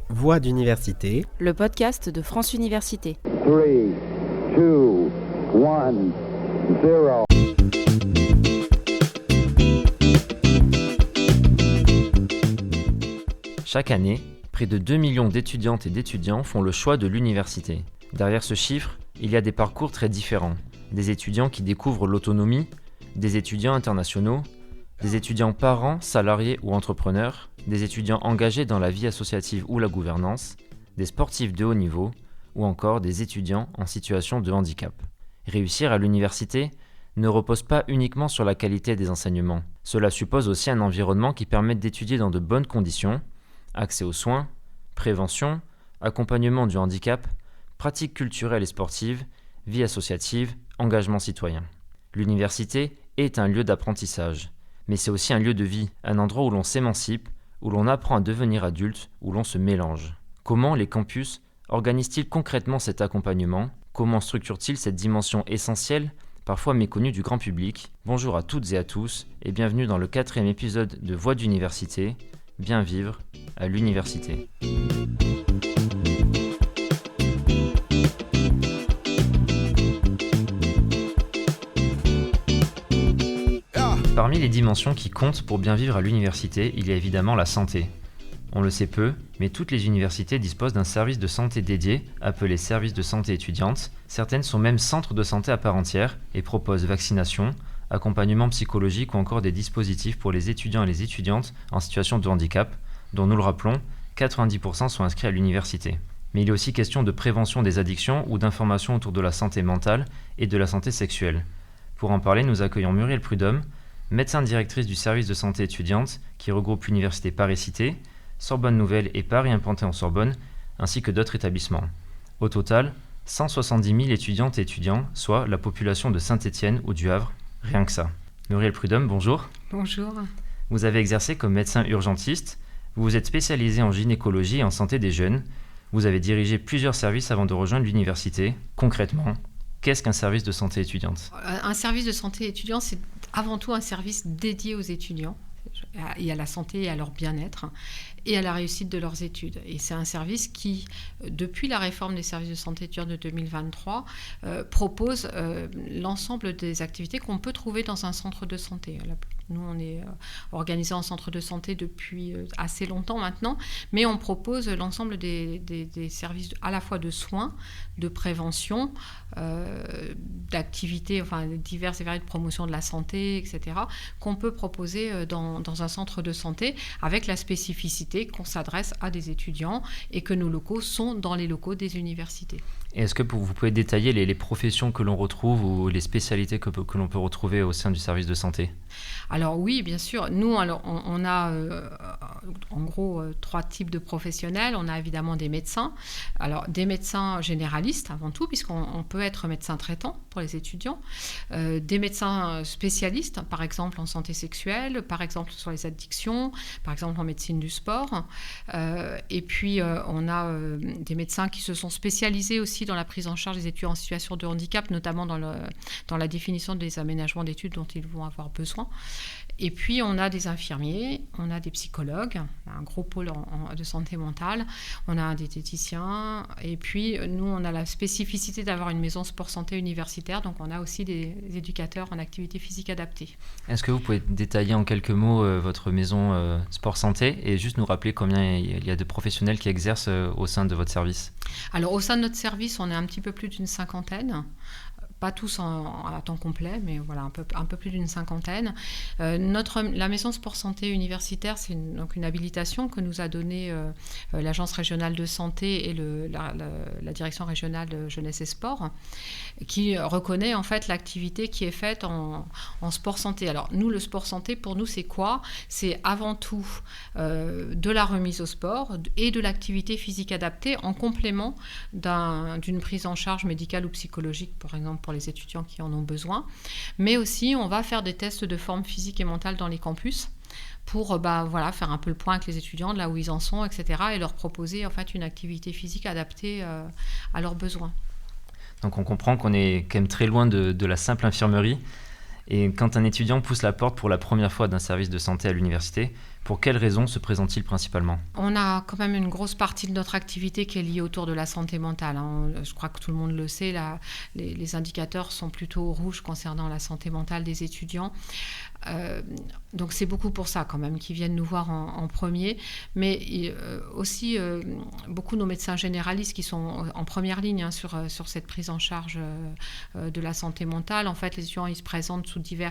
Voix d'université, le podcast de France Université. 3, 2, 1, 0. Chaque année, près de 2 millions d'étudiantes et d'étudiants font le choix de l'université. Derrière ce chiffre, il y a des parcours très différents. Des étudiants qui découvrent l'autonomie, des étudiants internationaux, des étudiants parents, salariés ou entrepreneurs, des étudiants engagés dans la vie associative ou la gouvernance, des sportifs de haut niveau ou encore des étudiants en situation de handicap. Réussir à l'université ne repose pas uniquement sur la qualité des enseignements. Cela suppose aussi un environnement qui permette d'étudier dans de bonnes conditions, accès aux soins, prévention, accompagnement du handicap, pratiques culturelles et sportives, vie associative, engagement citoyen. L'université est un lieu d'apprentissage, mais c'est aussi un lieu de vie, un endroit où l'on s'émancipe, où l'on apprend à devenir adulte, où l'on se mélange. Comment les campus organisent-ils concrètement cet accompagnement ? Comment structurent-ils cette dimension essentielle, parfois méconnue du grand public ? Bonjour à toutes et à tous, et bienvenue dans le 4e épisode de Voix d'université, Bien vivre à l'université. Parmi les dimensions qui comptent pour bien vivre à l'université, il y a évidemment la santé. On le sait peu, mais toutes les universités disposent d'un service de santé dédié, appelé service de santé étudiante. Certaines sont même centres de santé à part entière et proposent vaccination, accompagnement psychologique ou encore des dispositifs pour les étudiants et les étudiantes en situation de handicap, dont nous le rappelons, 90% sont inscrits à l'université. Mais il est aussi question de prévention des addictions ou d'information autour de la santé mentale et de la santé sexuelle. Pour en parler, nous accueillons Muriel Prudhomme, médecin directrice du service de santé étudiante qui regroupe l'université Paris-Cité, Sorbonne Nouvelle et Paris implanté en Sorbonne, ainsi que d'autres établissements. Au total, 170 000 étudiantes et étudiants, soit la population de Saint-Étienne ou du Havre, rien que ça. Muriel Prudhomme, bonjour. Bonjour. Vous avez exercé comme médecin urgentiste, vous vous êtes spécialisé en gynécologie et en santé des jeunes, vous avez dirigé plusieurs services avant de rejoindre l'université. Concrètement, qu'est-ce qu'un service de santé étudiante ? Un service de santé étudiant, c'est avant tout un service dédié aux étudiants et à la santé et à leur bien-être et à la réussite de leurs études. Et c'est un service qui, depuis la réforme des services de santé étudiants de 2023, propose l'ensemble des activités qu'on peut trouver dans un centre de santé. Nous, on est organisé en centre de santé depuis assez longtemps maintenant, mais on propose l'ensemble des services à la fois de soins, de prévention, d'activités, enfin diverses et variées de promotion de la santé, etc., qu'on peut proposer dans un centre de santé avec la spécificité qu'on s'adresse à des étudiants et que nos locaux sont dans les locaux des universités. Et est-ce que vous pouvez détailler les professions que l'on retrouve ou les spécialités que l'on peut retrouver au sein du service de santé ? Alors oui, bien sûr. Nous, on a en gros 3 types de professionnels. On a évidemment des médecins. Alors des médecins généralistes avant tout, puisqu'on peut être médecin traitant pour les étudiants. Des médecins spécialistes, par exemple en santé sexuelle, par exemple sur les addictions, par exemple en médecine du sport. Et puis on a des médecins qui se sont spécialisés aussi dans la prise en charge des étudiants en situation de handicap, notamment dans la définition des aménagements d'études dont ils vont avoir besoin. Et puis, on a des infirmiers, on a des psychologues, on a un gros pôle de santé mentale, on a des diététiciens, et puis nous, on a la spécificité d'avoir une maison sport-santé universitaire, donc on a aussi des éducateurs en activité physique adaptée. Est-ce que vous pouvez détailler en quelques mots votre maison sport-santé et juste nous rappeler combien il y a de professionnels qui exercent au sein de votre service ? Alors, au sein de notre service, on est un petit peu plus d'une 50aine. Pas tous à temps complet, mais voilà, un peu plus d'une 50aine. La maison sport santé universitaire, c'est donc une habilitation que nous a donnée l'agence régionale de santé et la direction régionale de jeunesse et sport, qui reconnaît en fait l'activité qui est faite en sport santé. Alors nous, le sport santé, pour nous, c'est quoi ? C'est avant tout de la remise au sport et de l'activité physique adaptée en complément d'une prise en charge médicale ou psychologique, par exemple, pour les étudiants qui en ont besoin. Mais aussi, on va faire des tests de forme physique et mentale dans les campus pour faire un peu le point avec les étudiants, de là où ils en sont, etc., et leur proposer en fait une activité physique adaptée à leurs besoins. Donc on comprend qu'on est quand même très loin de la simple infirmerie. Et quand un étudiant pousse la porte pour la première fois d'un service de santé à l'université, Pour quelles raisons se présente-t-il principalement ? On a quand même une grosse partie de notre activité qui est liée autour de la santé mentale. Je crois que tout le monde le sait, les indicateurs sont plutôt rouges concernant la santé mentale des étudiants. Donc c'est beaucoup pour ça quand même qu'ils viennent nous voir en premier, mais aussi beaucoup nos médecins généralistes qui sont en première ligne sur cette prise en charge de la santé mentale. En fait, les étudiants, ils se présentent sous divers...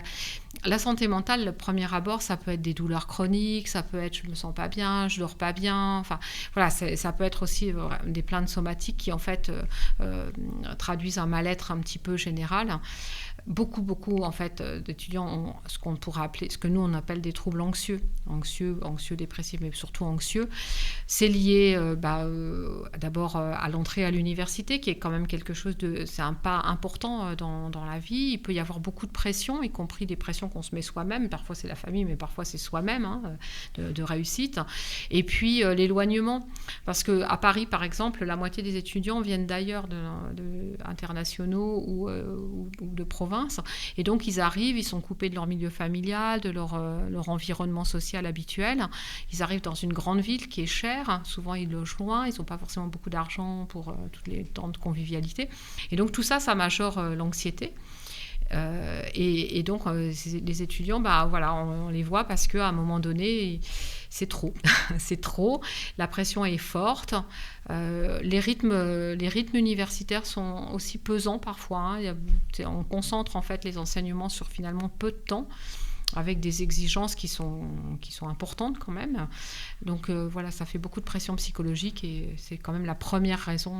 La santé mentale, le premier abord, ça peut être des douleurs chroniques, ça peut être je me sens pas bien, je dors pas bien, enfin voilà, ça peut être aussi des plaintes somatiques qui en fait traduisent un mal-être un petit peu général. Beaucoup en fait d'étudiants ont ce qu'on pourrait appeler, ce que nous on appelle des troubles anxieux, dépressifs, mais surtout anxieux. C'est lié d'abord à l'entrée à l'université, qui est quand même quelque chose c'est un pas important dans la vie. Il peut y avoir beaucoup de pression, y compris des pressions qu'on se met soi-même. Parfois c'est la famille, mais parfois c'est soi-même, de réussite. Et puis l'éloignement, parce que à Paris par exemple, la moitié des étudiants viennent d'ailleurs internationaux ou de province. Et donc ils arrivent, ils sont coupés de leur milieu familial, de leur environnement social habituel. Ils arrivent dans une grande ville qui est chère, souvent ils logent loin, ils n'ont pas forcément beaucoup d'argent pour tous les temps de convivialité. Et donc tout ça, ça majore l'anxiété. Et donc les étudiants, on les voit parce qu'à un moment donné, c'est trop. C'est trop, la pression est forte. Les rythmes universitaires sont aussi pesants parfois. On concentre en fait les enseignements sur finalement peu de temps, avec des exigences qui sont importantes quand même. Donc ça fait beaucoup de pression psychologique et c'est quand même la première raison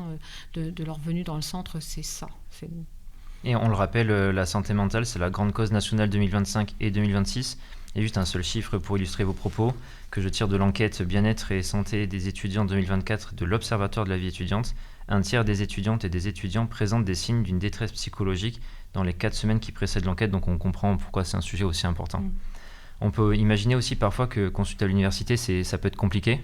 de leur venue dans le centre, c'est ça. Et on le rappelle, la santé mentale, c'est la grande cause nationale 2025 et 2026. Et juste un seul chiffre pour illustrer vos propos, que je tire de l'enquête bien-être et santé des étudiants 2024 de l'Observatoire de la vie étudiante. Un tiers des étudiantes et des étudiants présentent des signes d'une détresse psychologique dans les 4 semaines qui précèdent l'enquête, donc on comprend pourquoi c'est un sujet aussi important. On peut imaginer aussi parfois que consulter à l'université, ça peut être compliqué,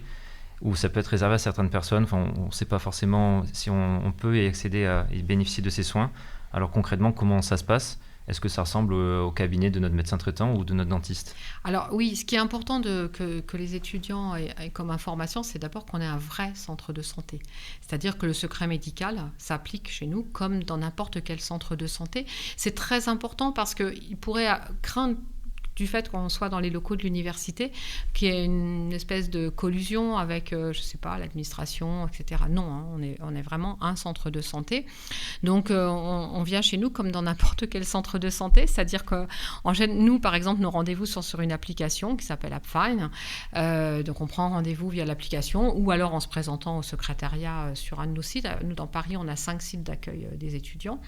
ou ça peut être réservé à certaines personnes. Enfin, on ne sait pas forcément si on peut y accéder et bénéficier de ces soins. Alors concrètement, comment ça se passe ? Est-ce que ça ressemble au cabinet de notre médecin traitant ou de notre dentiste ? Alors oui, ce qui est important que les étudiants aient comme information, c'est d'abord qu'on ait un vrai centre de santé. C'est-à-dire que le secret médical s'applique chez nous comme dans n'importe quel centre de santé. C'est très important parce qu'il pourrait craindre du fait qu'on soit dans les locaux de l'université, qu'il y ait une espèce de collusion avec, l'administration, etc. Non, on est vraiment un centre de santé. Donc, on vient chez nous comme dans n'importe quel centre de santé, c'est-à-dire que nous, par exemple, nos rendez-vous sont sur une application qui s'appelle AppFine. Donc, on prend rendez-vous via l'application ou alors en se présentant au secrétariat sur un de nos sites. Nous, dans Paris, on a 5 sites d'accueil des étudiants.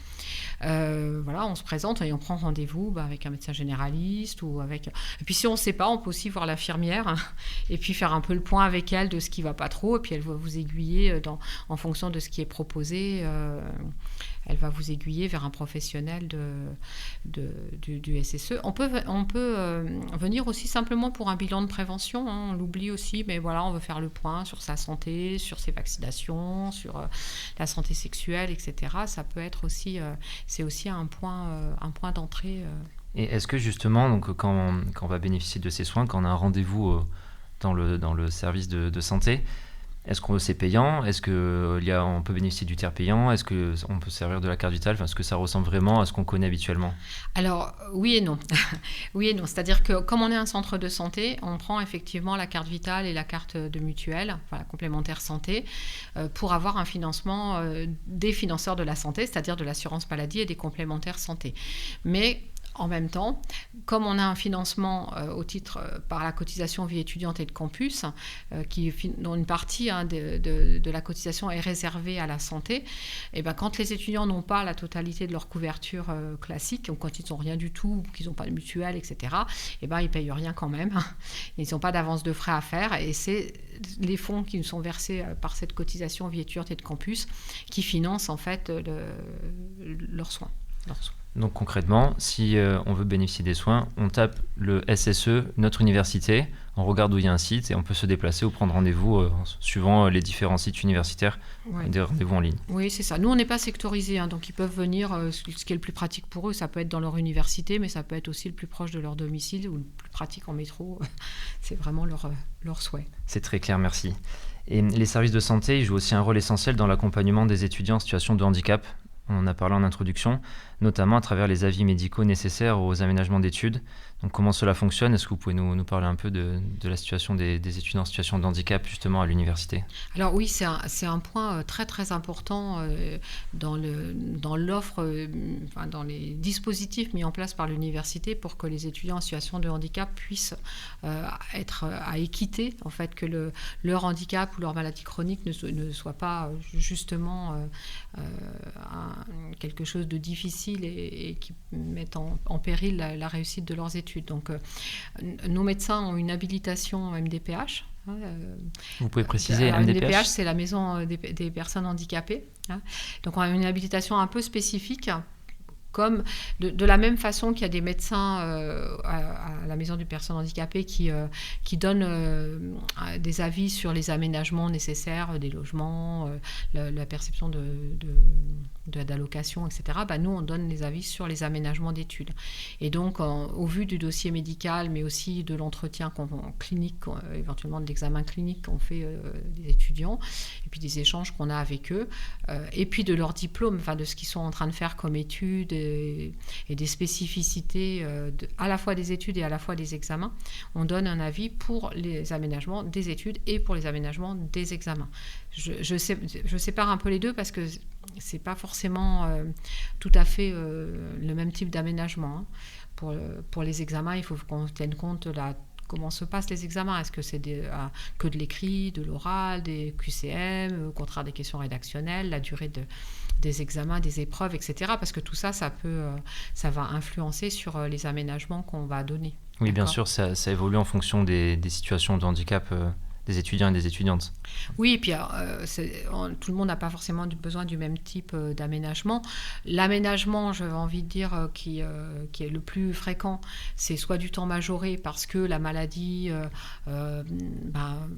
On se présente et on prend rendez-vous avec un médecin généraliste et puis si on ne sait pas, on peut aussi voir l'infirmière et puis faire un peu le point avec elle de ce qui ne va pas trop, et puis elle va vous aiguiller en fonction de ce qui est proposé. Elle va vous aiguiller vers un professionnel du SSE. On peut venir aussi simplement pour un bilan de prévention, on l'oublie aussi, mais on veut faire le point sur sa santé, sur ses vaccinations, sur la santé sexuelle, etc. Ça peut être aussi, c'est aussi un point d'entrée. Et est-ce que justement, donc, quand on va bénéficier de ces soins, quand on a un rendez-vous dans le service de santé, est-ce que c'est payant ? Est-ce qu'on peut bénéficier du tiers payant ? Est-ce qu'on peut servir de la carte vitale ? Est-ce que ça ressemble vraiment à ce qu'on connaît habituellement ? Alors, oui et non. Oui et non. C'est-à-dire que comme on est un centre de santé, on prend effectivement la carte vitale et la carte de mutuelle, la complémentaire santé, pour avoir un financement des financeurs de la santé, c'est-à-dire de l'assurance maladie et des complémentaires santé. Mais en même temps, comme on a un financement au titre par la cotisation vie étudiante et de campus, dont une partie de la cotisation est réservée à la santé, et quand les étudiants n'ont pas la totalité de leur couverture classique, ou quand ils n'ont rien du tout, ou qu'ils n'ont pas de mutuelle, etc., ils ne payent rien quand même. Ils n'ont pas d'avance de frais à faire, et c'est les fonds qui nous sont versés par cette cotisation vie étudiante et de campus qui financent en fait leurs soins. Donc concrètement, si on veut bénéficier des soins, on tape le SSE, notre université, on regarde où il y a un site et on peut se déplacer ou prendre rendez-vous suivant les différents sites universitaires, des rendez-vous en ligne. Oui, c'est ça. Nous, on n'est pas sectorisés, donc ils peuvent venir, ce qui est le plus pratique pour eux, ça peut être dans leur université, mais ça peut être aussi le plus proche de leur domicile ou le plus pratique en métro. C'est vraiment leur souhait. C'est très clair, merci. Et les services de santé, ils jouent aussi un rôle essentiel dans l'accompagnement des étudiants en situation de handicap. On en a parlé en introduction, notamment à travers les avis médicaux nécessaires aux aménagements d'études. Donc comment cela fonctionne? Est-ce que vous pouvez nous parler un peu de la situation des étudiants en situation de handicap justement à l'université? Alors oui, c'est un point très très important dans l'offre, dans les dispositifs mis en place par l'université pour que les étudiants en situation de handicap puissent être à équité, en fait, que leur handicap ou leur maladie chronique ne soit pas justement quelque chose de difficile et qui mette en péril la réussite de leurs études. Donc, nos médecins ont une habilitation MDPH. Vous pouvez préciser MDPH? C'est la maison des personnes handicapées. Donc, on a une habilitation un peu spécifique. Comme de la même façon qu'il y a des médecins à la maison des personnes handicapées qui donnent des avis sur les aménagements nécessaires des logements, la perception d'allocation, etc. Nous, on donne les avis sur les aménagements d'études. Et donc, au vu du dossier médical, mais aussi de l'entretien clinique, éventuellement de l'examen clinique qu'on fait des étudiants, et puis des échanges qu'on a avec eux, et puis de leur diplôme, de ce qu'ils sont en train de faire comme études, et des spécificités à la fois des études et à la fois des examens, on donne un avis pour les aménagements des études et pour les aménagements des examens. Je sépare un peu les deux parce que c'est pas forcément tout à fait le même type d'aménagement. Pour les examens, il faut qu'on tienne compte de comment se passent les examens. Est-ce que c'est que de l'écrit, de l'oral, des QCM, au contraire des questions rédactionnelles, la durée des examens, des épreuves, etc. Parce que tout ça va influencer sur les aménagements qu'on va donner. Oui, bien sûr, ça évolue en fonction des situations de handicap des étudiants et des étudiantes. Oui, et puis tout le monde n'a pas forcément besoin du même type d'aménagement. L'aménagement, j'avais envie de dire, qui est le plus fréquent, c'est soit du temps majoré parce que la maladie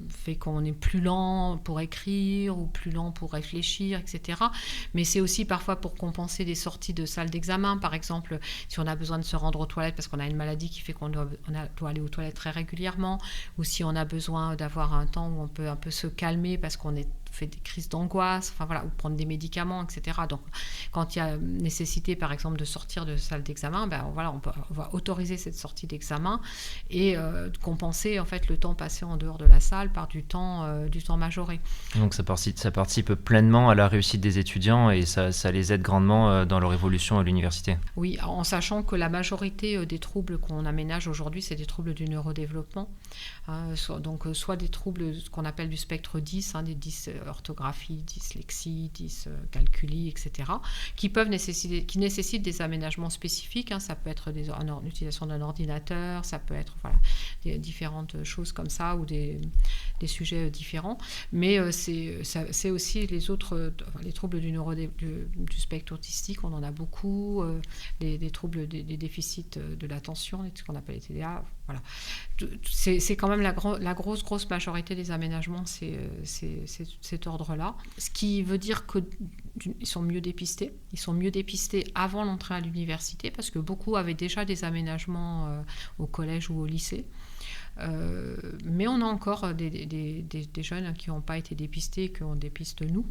fait qu'on est plus lent pour écrire ou plus lent pour réfléchir, etc. Mais c'est aussi parfois pour compenser des sorties de salle d'examen. Par exemple, si on a besoin de se rendre aux toilettes parce qu'on a une maladie qui fait qu'on doit aller aux toilettes très régulièrement, ou si on a besoin d'avoir un temps où on peut un peu se calmer parce qu'on fait des crises d'angoisse, ou prendre des médicaments, etc. Donc, quand il y a nécessité, par exemple, de sortir de salle d'examen, on va autoriser cette sortie d'examen et compenser en fait le temps passé en dehors de la salle par du temps majoré. Donc, ça participe pleinement à la réussite des étudiants et ça les aide grandement dans leur évolution à l'université. Oui, en sachant que la majorité des troubles qu'on aménage aujourd'hui, c'est des troubles du neurodéveloppement. Soit des troubles, ce qu'on appelle du spectre 10, des 10 orthographie, dyslexie, dyscalculie, etc., qui nécessitent des aménagements spécifiques. Ça peut être l'utilisation d'un ordinateur, ça peut être des différentes choses comme ça ou des sujets différents. Mais c'est aussi les troubles du spectre autistique, on en a beaucoup, des troubles des déficits de l'attention, ce qu'on appelle les TDA. Voilà. C'est quand même la grosse majorité des aménagements, c'est cet ordre-là. Ce qui veut dire qu'ils sont mieux dépistés. Ils sont mieux dépistés avant l'entrée à l'université parce que beaucoup avaient déjà des aménagements au collège ou au lycée. Mais on a encore des jeunes qui n'ont pas été dépistés et qu'on dépiste nous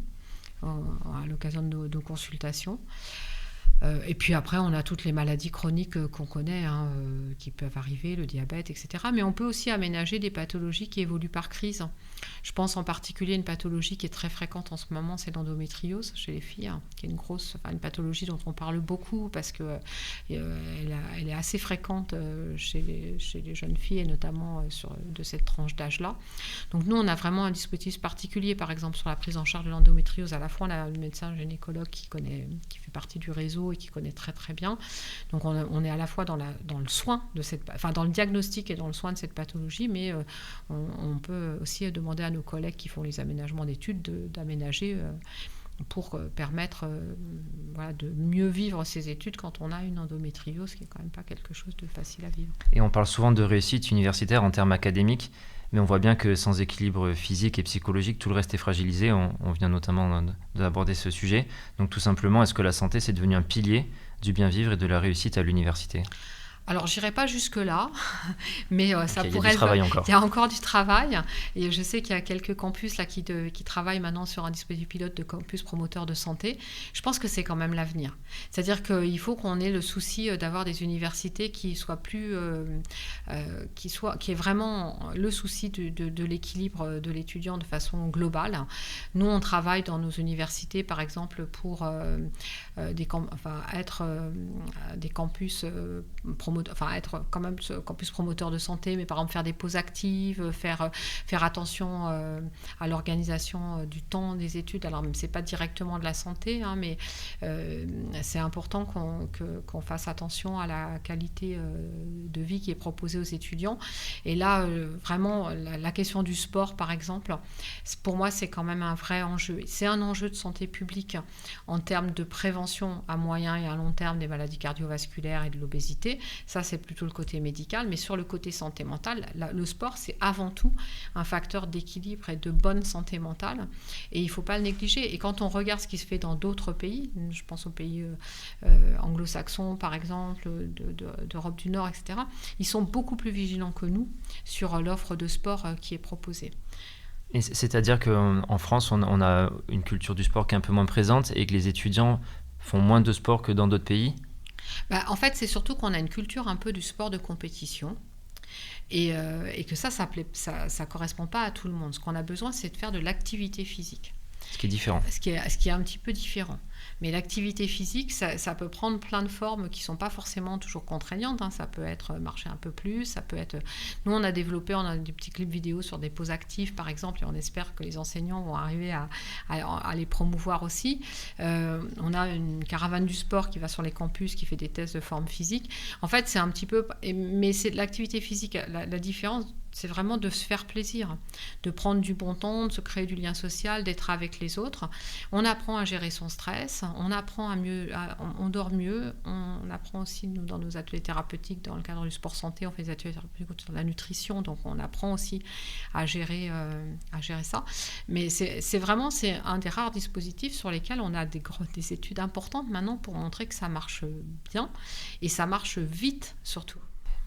à l'occasion de nos consultations. Et puis après, on a toutes les maladies chroniques qu'on connaît, qui peuvent arriver, le diabète, etc. Mais on peut aussi aménager des pathologies qui évoluent par crise. Je pense en particulier à une pathologie qui est très fréquente en ce moment, c'est l'endométriose chez les filles, qui est une pathologie dont on parle beaucoup parce qu'elle est assez fréquente chez les jeunes filles et notamment de cette tranche d'âge-là. Donc nous, on a vraiment un dispositif particulier, par exemple, sur la prise en charge de l'endométriose. À la fois, on a un médecin gynécologue qui fait partie du réseau et qui connaît très très bien. Donc on est à la fois dans le soin dans le diagnostic et dans le soin de cette pathologie, mais on peut aussi demander à nos collègues qui font les aménagements d'études d'aménager pour permettre de mieux vivre ses études quand on a une endométriose, qui n'est quand même pas quelque chose de facile à vivre. Et on parle souvent de réussite universitaire en termes académiques, mais on voit bien que sans équilibre physique et psychologique, tout le reste est fragilisé. On vient notamment d'aborder ce sujet. Donc tout simplement, est-ce que la santé, c'est devenu un pilier du bien vivre et de la réussite à l'université ? Alors, j'irai pas jusque-là, mais ça okay, pourrait... Il y a encore du travail. Et je sais qu'il y a quelques campus là, qui travaillent maintenant sur un dispositif pilote de campus promoteur de santé. Je pense que c'est quand même l'avenir. C'est-à-dire qu'il faut qu'on ait le souci d'avoir des universités qui soient plus... qui est vraiment le souci de l'équilibre de l'étudiant de façon globale. Nous, on travaille dans nos universités, par exemple, pour être des campus être quand même ce campus promoteur de santé, mais par exemple faire des pauses actives, faire attention à l'organisation du temps des études. Alors, c'est pas directement de la santé, mais c'est important qu'on fasse attention à la qualité de vie qui est proposée aux étudiants. Et là, vraiment, la question du sport, par exemple, pour moi, c'est quand même un vrai enjeu. C'est un enjeu de santé publique en termes de prévention à moyen et à long terme des maladies cardiovasculaires et de l'obésité. Ça, c'est plutôt le côté médical. Mais sur le côté santé mentale, le sport, c'est avant tout un facteur d'équilibre et de bonne santé mentale. Et il ne faut pas le négliger. Et quand on regarde ce qui se fait dans d'autres pays, je pense aux pays anglo-saxons, par exemple, d'Europe du Nord, etc., ils sont beaucoup plus vigilants que nous sur l'offre de sport qui est proposée. Et c'est-à-dire qu'en France, on a une culture du sport qui est un peu moins présente et que les étudiants font moins de sport que dans d'autres pays ? En fait, c'est surtout qu'on a une culture un peu du sport de compétition et que ça correspond pas à tout le monde. Ce qu'on a besoin, c'est de faire de l'activité physique. Ce qui est différent. Ce qui est un petit peu différent. Mais l'activité physique, ça peut prendre plein de formes qui ne sont pas forcément toujours contraignantes. Ça peut être marcher un peu plus, ça peut être... Nous, on a des petits clips vidéo sur des pauses actives, par exemple, et on espère que les enseignants vont arriver à les promouvoir aussi. On a une caravane du sport qui va sur les campus, qui fait des tests de forme physique. En fait, c'est un petit peu... Mais c'est de l'activité physique. La différence, c'est vraiment de se faire plaisir, de prendre du bon temps, de se créer du lien social, d'être avec les autres. On apprend à gérer son stress, on apprend on dort mieux, on apprend aussi, nous, dans nos ateliers thérapeutiques, dans le cadre du sport santé, on fait des ateliers thérapeutiques sur la nutrition, donc on apprend aussi à gérer ça. Mais c'est un des rares dispositifs sur lesquels on a des études importantes maintenant pour montrer que ça marche bien, et ça marche vite surtout.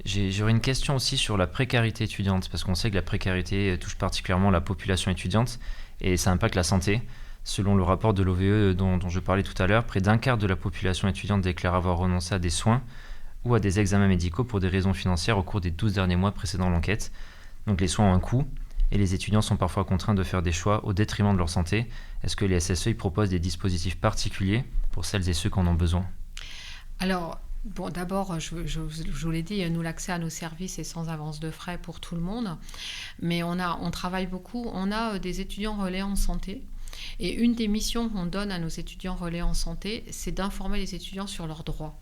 J'aurais une question aussi sur la précarité étudiante, parce qu'on sait que la précarité touche particulièrement la population étudiante et ça impacte la santé. Selon le rapport de l'OVE dont je parlais tout à l'heure, près d'un quart de la population étudiante déclare avoir renoncé à des soins ou à des examens médicaux pour des raisons financières au cours des 12 derniers mois précédant l'enquête. Donc les soins ont un coût et les étudiants sont parfois contraints de faire des choix au détriment de leur santé. Est-ce que les SSE proposent des dispositifs particuliers pour celles et ceux qui en ont besoin ? Alors, d'abord, je vous l'ai dit, nous, l'accès à nos services est sans avance de frais pour tout le monde. Mais on travaille beaucoup. On a des étudiants relais en santé. Et une des missions qu'on donne à nos étudiants relais en santé, c'est d'informer les étudiants sur leurs droits.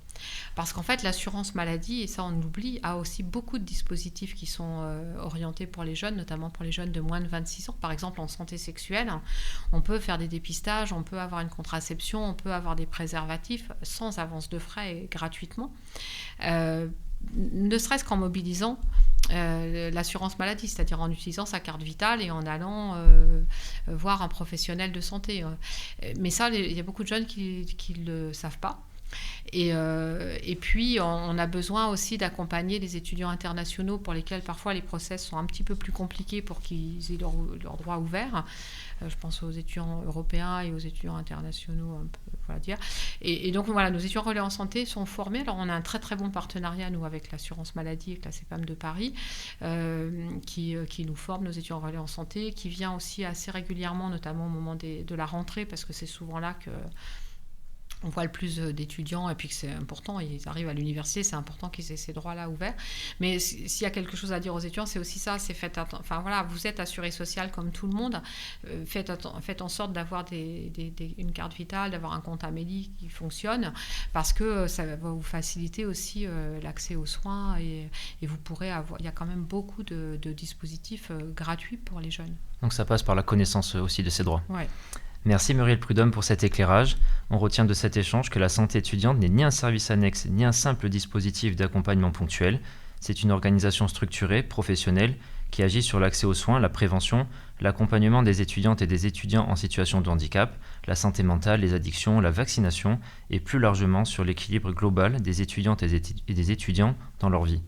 Parce qu'en fait, l'assurance maladie, et ça on oublie, a aussi beaucoup de dispositifs qui sont orientés pour les jeunes, notamment pour les jeunes de moins de 26 ans. Par exemple, en santé sexuelle, on peut faire des dépistages, on peut avoir une contraception, on peut avoir des préservatifs sans avance de frais et gratuitement. Ne serait-ce qu'en mobilisant l'assurance maladie, c'est-à-dire en utilisant sa carte vitale et en allant voir un professionnel de santé. Mais ça, il y a beaucoup de jeunes qui ne le savent pas. Et puis, on a besoin aussi d'accompagner les étudiants internationaux pour lesquels parfois les process sont un petit peu plus compliqués pour qu'ils aient leurs droits ouverts. Je pense aux étudiants européens et aux étudiants internationaux, dire. Et donc, voilà, nos étudiants relais en santé sont formés. Alors, on a un très, très bon partenariat, nous, avec l'assurance maladie, avec la CEPAM de Paris, qui nous forme, nos étudiants relais en santé, qui vient aussi assez régulièrement, notamment au moment de la rentrée, parce que c'est souvent là que on voit le plus d'étudiants et puis que c'est important, ils arrivent à l'université, c'est important qu'ils aient ces droits-là ouverts. Mais s'il y a quelque chose à dire aux étudiants, c'est aussi ça, c'est vous êtes assuré social comme tout le monde, faites en sorte d'avoir une carte vitale, d'avoir un compte Amélie qui fonctionne, parce que ça va vous faciliter aussi l'accès aux soins et vous pourrez avoir, il y a quand même beaucoup de dispositifs gratuits pour les jeunes. Donc ça passe par la connaissance aussi de ces droits. Ouais. Merci Muriel Prudhomme pour cet éclairage. On retient de cet échange que la santé étudiante n'est ni un service annexe, ni un simple dispositif d'accompagnement ponctuel. C'est une organisation structurée, professionnelle, qui agit sur l'accès aux soins, la prévention, l'accompagnement des étudiantes et des étudiants en situation de handicap, la santé mentale, les addictions, la vaccination et plus largement sur l'équilibre global des étudiantes et des étudiants dans leur vie.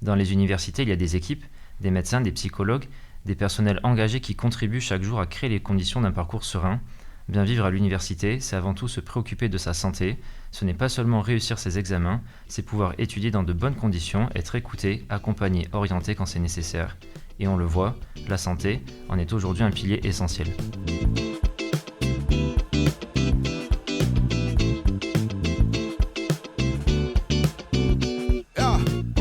Dans les universités, il y a des équipes, des médecins, des psychologues, des personnels engagés qui contribuent chaque jour à créer les conditions d'un parcours serein. Bien vivre à l'université, c'est avant tout se préoccuper de sa santé. Ce n'est pas seulement réussir ses examens, c'est pouvoir étudier dans de bonnes conditions, être écouté, accompagné, orienté quand c'est nécessaire. Et on le voit, la santé en est aujourd'hui un pilier essentiel.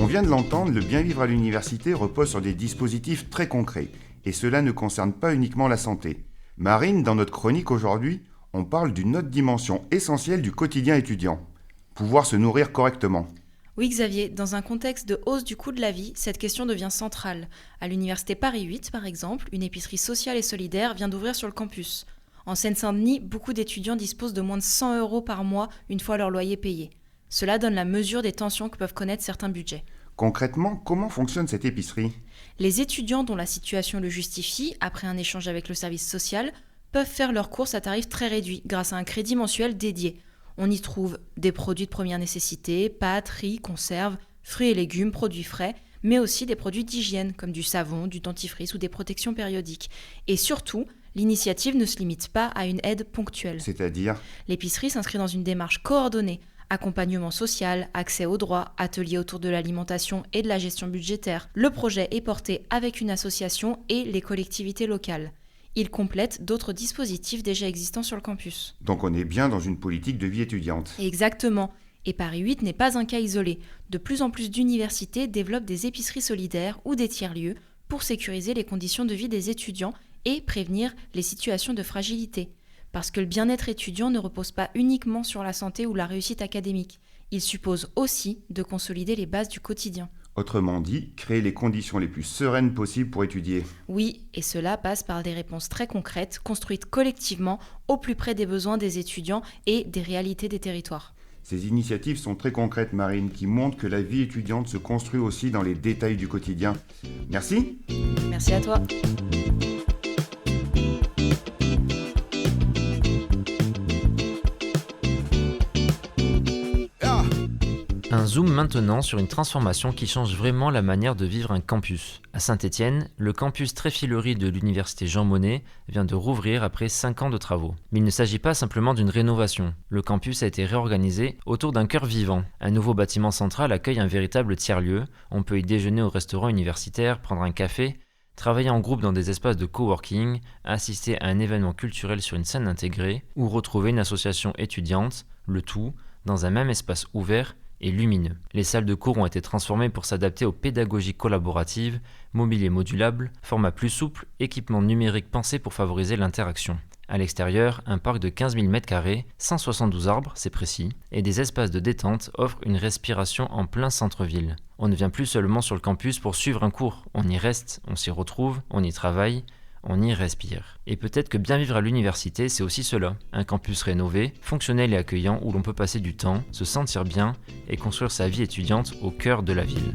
On vient de l'entendre, le bien vivre à l'université repose sur des dispositifs très concrets. Et cela ne concerne pas uniquement la santé. Marine, dans notre chronique aujourd'hui, on parle d'une autre dimension essentielle du quotidien étudiant. Pouvoir se nourrir correctement. Oui Xavier, dans un contexte de hausse du coût de la vie, cette question devient centrale. À l'université Paris 8, par exemple, une épicerie sociale et solidaire vient d'ouvrir sur le campus. En Seine-Saint-Denis, beaucoup d'étudiants disposent de moins de 100 € par mois une fois leur loyer payé. Cela donne la mesure des tensions que peuvent connaître certains budgets. Concrètement, comment fonctionne cette épicerie ? Les étudiants dont la situation le justifie, après un échange avec le service social, peuvent faire leurs courses à tarif très réduit grâce à un crédit mensuel dédié. On y trouve des produits de première nécessité, pâtes, riz, conserves, fruits et légumes, produits frais, mais aussi des produits d'hygiène comme du savon, du dentifrice ou des protections périodiques. Et surtout, l'initiative ne se limite pas à une aide ponctuelle. C'est-à-dire ? L'épicerie s'inscrit dans une démarche coordonnée. Accompagnement social, accès aux droits, ateliers autour de l'alimentation et de la gestion budgétaire. Le projet est porté avec une association et les collectivités locales. Il complète d'autres dispositifs déjà existants sur le campus. Donc on est bien dans une politique de vie étudiante. Exactement. Et Paris 8 n'est pas un cas isolé. De plus en plus d'universités développent des épiceries solidaires ou des tiers-lieux pour sécuriser les conditions de vie des étudiants et prévenir les situations de fragilité. Parce que le bien-être étudiant ne repose pas uniquement sur la santé ou la réussite académique. Il suppose aussi de consolider les bases du quotidien. Autrement dit, créer les conditions les plus sereines possibles pour étudier. Oui, et cela passe par des réponses très concrètes, construites collectivement au plus près des besoins des étudiants et des réalités des territoires. Ces initiatives sont très concrètes, Marine, qui montrent que la vie étudiante se construit aussi dans les détails du quotidien. Merci. Merci à toi. Un zoom maintenant sur une transformation qui change vraiment la manière de vivre un campus. À Saint-Étienne, le campus Tréfilerie de l'université Jean Monnet vient de rouvrir après 5 ans de travaux. Mais il ne s'agit pas simplement d'une rénovation. Le campus a été réorganisé autour d'un cœur vivant. Un nouveau bâtiment central accueille un véritable tiers-lieu. On peut y déjeuner au restaurant universitaire, prendre un café, travailler en groupe dans des espaces de coworking, assister à un événement culturel sur une scène intégrée ou retrouver une association étudiante, le tout dans un même espace ouvert et lumineux. Les salles de cours ont été transformées pour s'adapter aux pédagogies collaboratives, mobilier modulable, format plus souple, équipement numérique pensé pour favoriser l'interaction. À l'extérieur, un parc de 15 000 m², 172 arbres, c'est précis, et des espaces de détente offrent une respiration en plein centre-ville. On ne vient plus seulement sur le campus pour suivre un cours, on y reste, on s'y retrouve, on y travaille, on y respire. Et peut-être que bien vivre à l'université, c'est aussi cela. Un campus rénové, fonctionnel et accueillant où l'on peut passer du temps, se sentir bien et construire sa vie étudiante au cœur de la ville.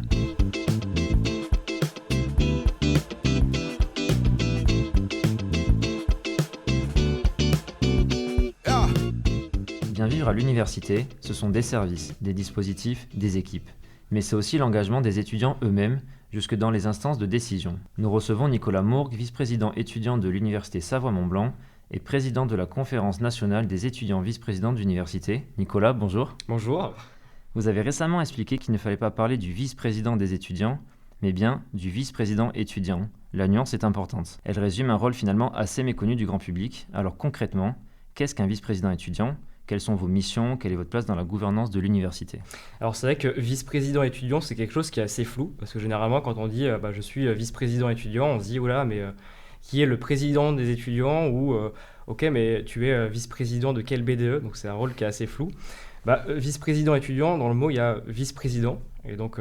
Bien vivre à l'université, ce sont des services, des dispositifs, des équipes. Mais c'est aussi l'engagement des étudiants eux-mêmes, jusque dans les instances de décision. Nous recevons Nicolas Mourgue, vice-président étudiant de l'Université Savoie-Mont-Blanc et président de la Conférence nationale des étudiants vice-présidents d'université. Nicolas, bonjour. Bonjour. Vous avez récemment expliqué qu'il ne fallait pas parler du vice-président des étudiants, mais bien du vice-président étudiant. La nuance est importante. Elle résume un rôle finalement assez méconnu du grand public. Alors concrètement, qu'est-ce qu'un vice-président étudiant ? Quelles sont vos missions ? Quelle est votre place dans la gouvernance de l'université ? Alors c'est vrai que vice-président étudiant, c'est quelque chose qui est assez flou, parce que généralement quand on dit je suis vice-président étudiant, on se dit qui est le président des étudiants ou ok mais tu es vice-président de quel BDE, donc c'est un rôle qui est assez flou. Vice-président étudiant, dans le mot il y a vice-président, et donc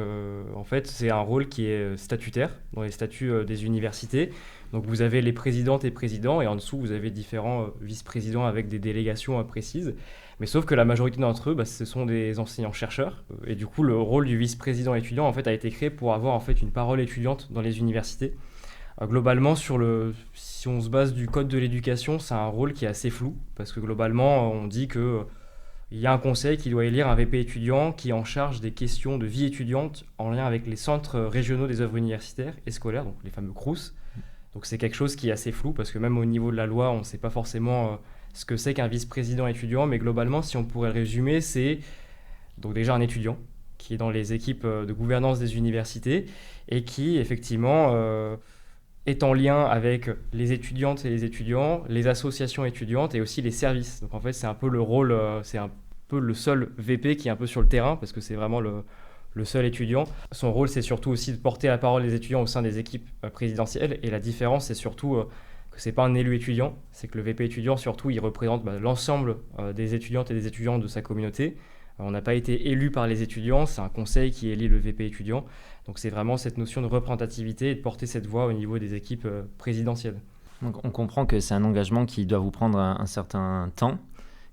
en fait c'est un rôle qui est statutaire dans les statuts des universités, Donc vous avez les présidentes et présidents, et en dessous vous avez différents vice-présidents avec des délégations précises. Mais sauf que la majorité d'entre eux, ce sont des enseignants-chercheurs. Et du coup, le rôle du vice-président étudiant en fait, a été créé pour avoir en fait, une parole étudiante dans les universités. Globalement, si on se base du code de l'éducation, c'est un rôle qui est assez flou, parce que globalement, on dit qu'il y a un conseil qui doit élire un VP étudiant qui est en charge des questions de vie étudiante en lien avec les centres régionaux des œuvres universitaires et scolaires, donc les fameux CROUS. Donc c'est quelque chose qui est assez flou, parce que même au niveau de la loi, on ne sait pas forcément ce que c'est qu'un vice-président étudiant, mais globalement, si on pourrait le résumer, c'est donc déjà un étudiant qui est dans les équipes de gouvernance des universités et qui, effectivement, est en lien avec les étudiantes et les étudiants, les associations étudiantes et aussi les services. Donc en fait, c'est un peu le rôle, c'est un peu le seul VP qui est un peu sur le terrain, parce que c'est vraiment le seul étudiant. Son rôle, c'est surtout aussi de porter la parole des étudiants au sein des équipes présidentielles. Et la différence, c'est surtout que c'est pas un élu étudiant, c'est que le VP étudiant, surtout, il représente l'ensemble des étudiantes et des étudiants de sa communauté. On n'a pas été élu par les étudiants, c'est un conseil qui élit le VP étudiant. Donc c'est vraiment cette notion de représentativité et de porter cette voix au niveau des équipes présidentielles. Donc on comprend que c'est un engagement qui doit vous prendre un certain temps,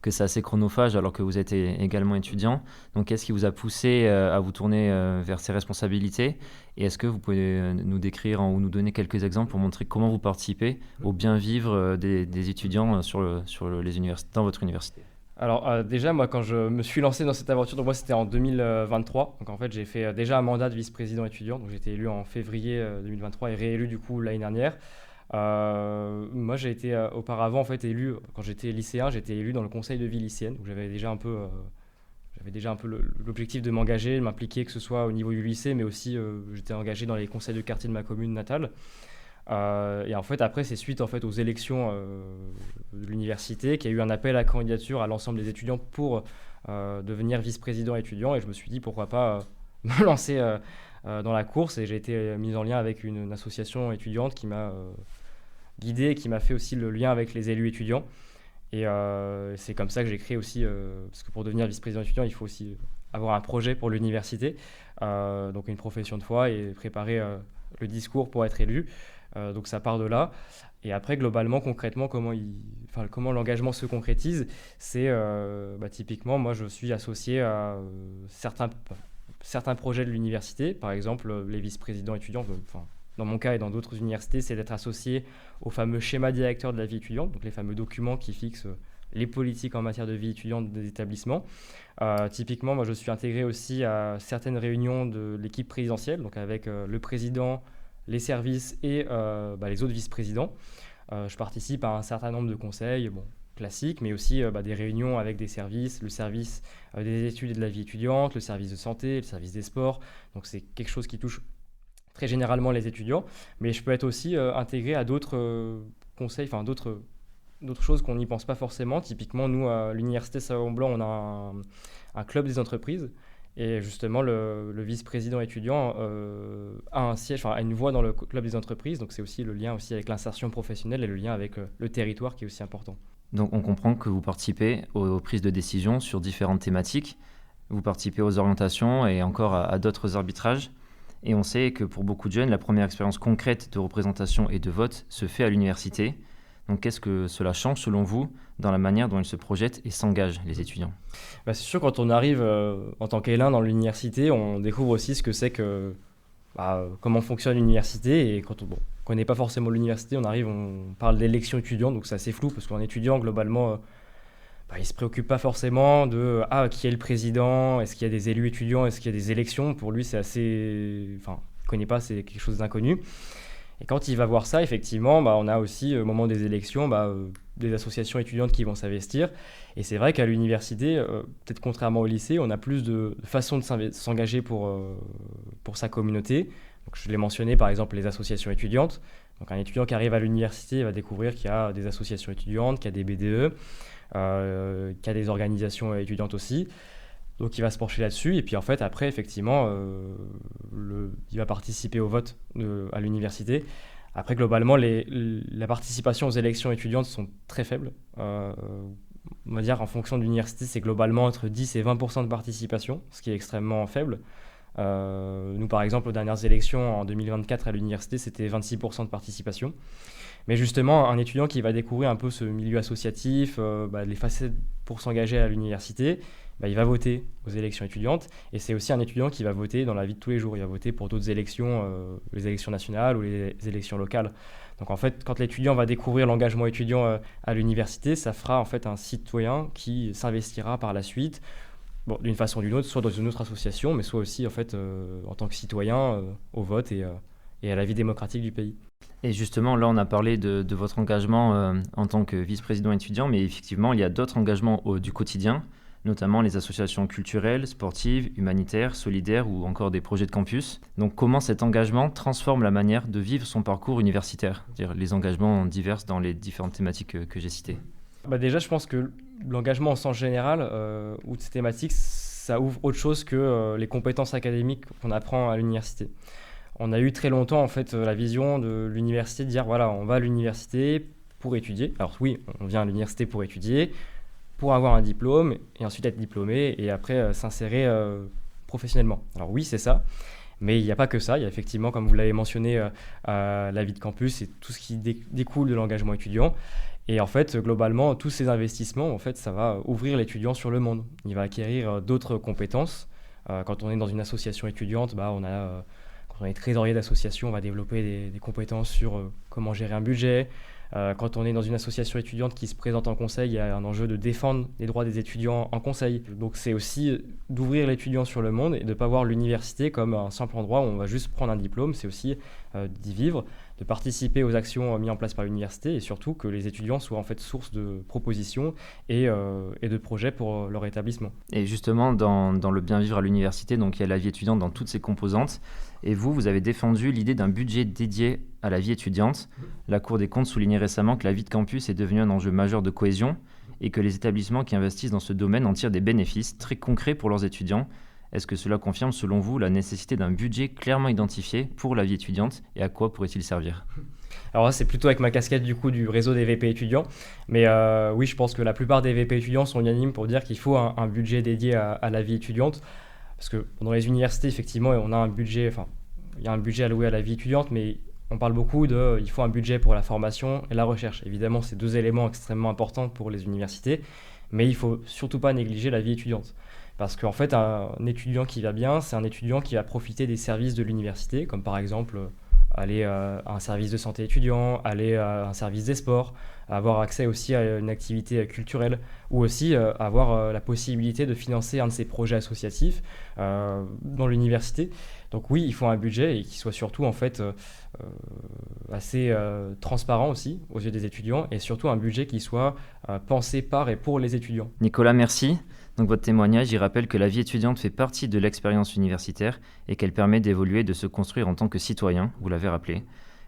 que c'est assez chronophage alors que vous êtes également étudiant. Donc qu'est-ce qui vous a poussé à vous tourner vers ces responsabilités ? Et est-ce que vous pouvez nous décrire ou nous donner quelques exemples pour montrer comment vous participez au bien vivre des étudiants dans votre université ? Alors déjà, moi, quand je me suis lancé dans cette aventure, donc moi c'était en 2023, donc en fait j'ai fait déjà un mandat de vice-président étudiant, donc j'ai été élu en février 2023 et réélu du coup l'année dernière. Moi j'ai été auparavant en fait élu, quand j'étais lycéen, j'étais élu dans le conseil de vie lycéenne, où j'avais déjà un peu l'objectif de m'engager, de m'impliquer, que ce soit au niveau du lycée, mais aussi j'étais engagé dans les conseils de quartier de ma commune natale. Et en fait, après, c'est suite en fait, aux élections de l'université qu'il y a eu un appel à candidature à l'ensemble des étudiants pour devenir vice-président étudiant. Et je me suis dit, pourquoi pas me lancer dans la course. Et j'ai été mis en lien avec une association étudiante qui m'a guidé et qui m'a fait aussi le lien avec les élus étudiants. Et c'est comme ça que j'ai créé aussi, parce que pour devenir vice-président étudiant, il faut aussi avoir un projet pour l'université, donc une profession de foi et préparer le discours pour être élu. Donc ça part de là. Et après, globalement, concrètement, comment l'engagement se concrétise, c'est typiquement, moi je suis associé à certains projets de l'université, par exemple les vice-présidents étudiants, dans mon cas et dans d'autres universités, c'est d'être associé au fameux schéma directeur de la vie étudiante, donc les fameux documents qui fixent les politiques en matière de vie étudiante des établissements. Typiquement, moi je suis intégré aussi à certaines réunions de l'équipe présidentielle, donc avec le président, les services et les autres vice-présidents. Je participe à un certain nombre de conseils classiques, mais aussi des réunions avec des services, le service des études et de la vie étudiante, le service de santé, le service des sports. Donc c'est quelque chose qui touche très généralement les étudiants, mais je peux être aussi intégré à d'autres conseils, d'autres choses qu'on n'y pense pas forcément. Typiquement, nous, à l'Université Savoie-Mont-Blanc, on a un club des entreprises. Et justement, le vice-président étudiant a un siège, a une voix dans le club des entreprises. Donc c'est aussi le lien aussi avec l'insertion professionnelle et le lien avec le territoire qui est aussi important. Donc on comprend que vous participez aux prises de décision sur différentes thématiques. Vous participez aux orientations et encore à d'autres arbitrages. Et on sait que pour beaucoup de jeunes, la première expérience concrète de représentation et de vote se fait à l'université. Donc qu'est-ce que cela change selon vous dans la manière dont ils se projettent et s'engagent, les étudiants ? C'est sûr, quand on arrive en tant qu'élève dans l'université, on découvre aussi ce que c'est que comment fonctionne l'université. Et quand on ne connaît pas forcément l'université, on parle d'élection étudiante, donc c'est assez flou parce qu'un étudiant, globalement, il ne se préoccupe pas forcément de qui est le président, est-ce qu'il y a des élus étudiants, est-ce qu'il y a des élections. Pour lui, c'est assez... il ne connaît pas, c'est quelque chose d'inconnu. Et quand il va voir ça, effectivement, on a aussi, au moment des élections, des associations étudiantes qui vont s'investir. Et c'est vrai qu'à l'université, peut-être contrairement au lycée, on a plus de façons de s'engager pour sa communauté. Donc, je l'ai mentionné, par exemple, les associations étudiantes. Donc, un étudiant qui arrive à l'université va découvrir qu'il y a des associations étudiantes, qu'il y a des BDE, qu'il y a des organisations étudiantes aussi. Donc il va se pencher là-dessus et puis en fait après effectivement il va participer au vote à l'université. Après globalement la participation aux élections étudiantes sont très faibles. On va dire en fonction de l'université c'est globalement entre 10 et 20% de participation, ce qui est extrêmement faible. Nous, par exemple, aux dernières élections en 2024 à l'université, c'était 26% de participation. Mais justement, un étudiant qui va découvrir un peu ce milieu associatif, les facettes pour s'engager à l'université, il va voter aux élections étudiantes. Et c'est aussi un étudiant qui va voter dans la vie de tous les jours. Il va voter pour d'autres élections, les élections nationales ou les élections locales. Donc en fait, quand l'étudiant va découvrir l'engagement étudiant à l'université, ça fera en fait un citoyen qui s'investira par la suite, d'une façon ou d'une autre, soit dans une autre association, mais soit aussi en fait en tant que citoyen au vote et à la vie démocratique du pays. Et justement, là, on a parlé de votre engagement en tant que vice-président étudiant, mais effectivement, il y a d'autres engagements du quotidien, notamment les associations culturelles, sportives, humanitaires, solidaires ou encore des projets de campus. Donc, comment cet engagement transforme la manière de vivre son parcours universitaire, c'est-à-dire les engagements divers dans les différentes thématiques que j'ai citées? Déjà, je pense que l'engagement en sens général ou de ces thématiques, ça ouvre autre chose que les compétences académiques qu'on apprend à l'université. On a eu très longtemps en fait la vision de l'université de dire voilà, on va à l'université pour étudier. Alors oui, on vient à l'université pour étudier, pour avoir un diplôme et ensuite être diplômé et après s'insérer professionnellement. Alors oui, c'est ça, mais il n'y a pas que ça. Il y a effectivement, comme vous l'avez mentionné, la vie de campus et tout ce qui découle de l'engagement étudiant. Et en fait, globalement, tous ces investissements, en fait, ça va ouvrir l'étudiant sur le monde. Il va acquérir d'autres compétences. Quand on est dans une association étudiante, quand on est trésorier d'association, on va développer des compétences sur comment gérer un budget. Quand on est dans une association étudiante qui se présente en conseil, il y a un enjeu de défendre les droits des étudiants en conseil. Donc c'est aussi d'ouvrir l'étudiant sur le monde et de ne pas voir l'université comme un simple endroit où on va juste prendre un diplôme. C'est aussi d'y vivre, de participer aux actions mises en place par l'université et surtout que les étudiants soient en fait source de propositions et de projets pour leur établissement. Et justement, dans le bien vivre à l'université, donc il y a la vie étudiante dans toutes ses composantes. Et vous avez défendu l'idée d'un budget dédié à la vie étudiante. La Cour des comptes soulignait récemment que la vie de campus est devenue un enjeu majeur de cohésion et que les établissements qui investissent dans ce domaine en tirent des bénéfices très concrets pour leurs étudiants. Est-ce que cela confirme, selon vous, la nécessité d'un budget clairement identifié pour la vie étudiante et à quoi pourrait-il servir ? Alors là, c'est plutôt avec ma casquette du réseau des VP étudiants. Mais oui, je pense que la plupart des VP étudiants sont unanimes pour dire qu'il faut un budget dédié à la vie étudiante. Parce que dans les universités, effectivement, on a un budget, il y a un budget alloué à la vie étudiante, mais on parle beaucoup il faut un budget pour la formation et la recherche. Évidemment, c'est deux éléments extrêmement importants pour les universités, mais il ne faut surtout pas négliger la vie étudiante. Parce qu'en fait, un étudiant qui va bien, c'est un étudiant qui va profiter des services de l'université, comme par exemple aller à un service de santé étudiant, aller à un service des sports, avoir accès aussi à une activité culturelle ou aussi avoir la possibilité de financer un de ses projets associatifs dans l'université. Donc oui, il faut un budget et qui soit surtout en fait assez transparent aussi aux yeux des étudiants et surtout un budget qui soit pensé par et pour les étudiants. Nicolas, merci. Donc votre témoignage, il rappelle que la vie étudiante fait partie de l'expérience universitaire et qu'elle permet d'évoluer et de se construire en tant que citoyen, vous l'avez rappelé.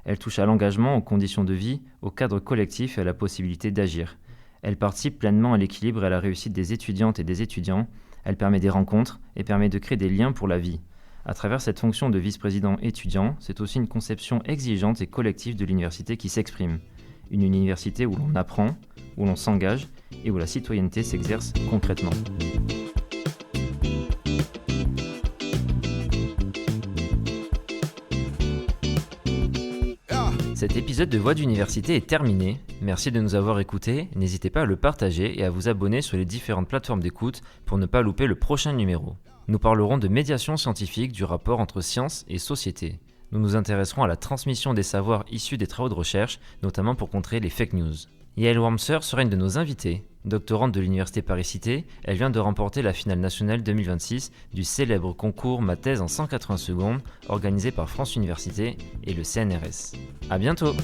Elle touche à l'engagement, aux conditions de vie, au cadre collectif et à la possibilité d'agir. Elle participe pleinement à l'équilibre et à la réussite des étudiantes et des étudiants. Elle permet des rencontres et permet de créer des liens pour la vie. À travers cette fonction de vice-président étudiant, c'est aussi une conception exigeante et collective de l'université qui s'exprime. Une université où l'on apprend, où l'on s'engage et où la citoyenneté s'exerce concrètement. Cet épisode de Voix d'université est terminé. Merci de nous avoir écoutés. N'hésitez pas à le partager et à vous abonner sur les différentes plateformes d'écoute pour ne pas louper le prochain numéro. Nous parlerons de médiation scientifique du rapport entre science et société. Nous nous intéresserons à la transmission des savoirs issus des travaux de recherche, notamment pour contrer les fake news. Yael Wormser sera une de nos invitées. Doctorante de l'Université Paris-Cité, elle vient de remporter la finale nationale 2026 du célèbre concours Ma thèse en 180 secondes, organisé par France Université et le CNRS. À bientôt!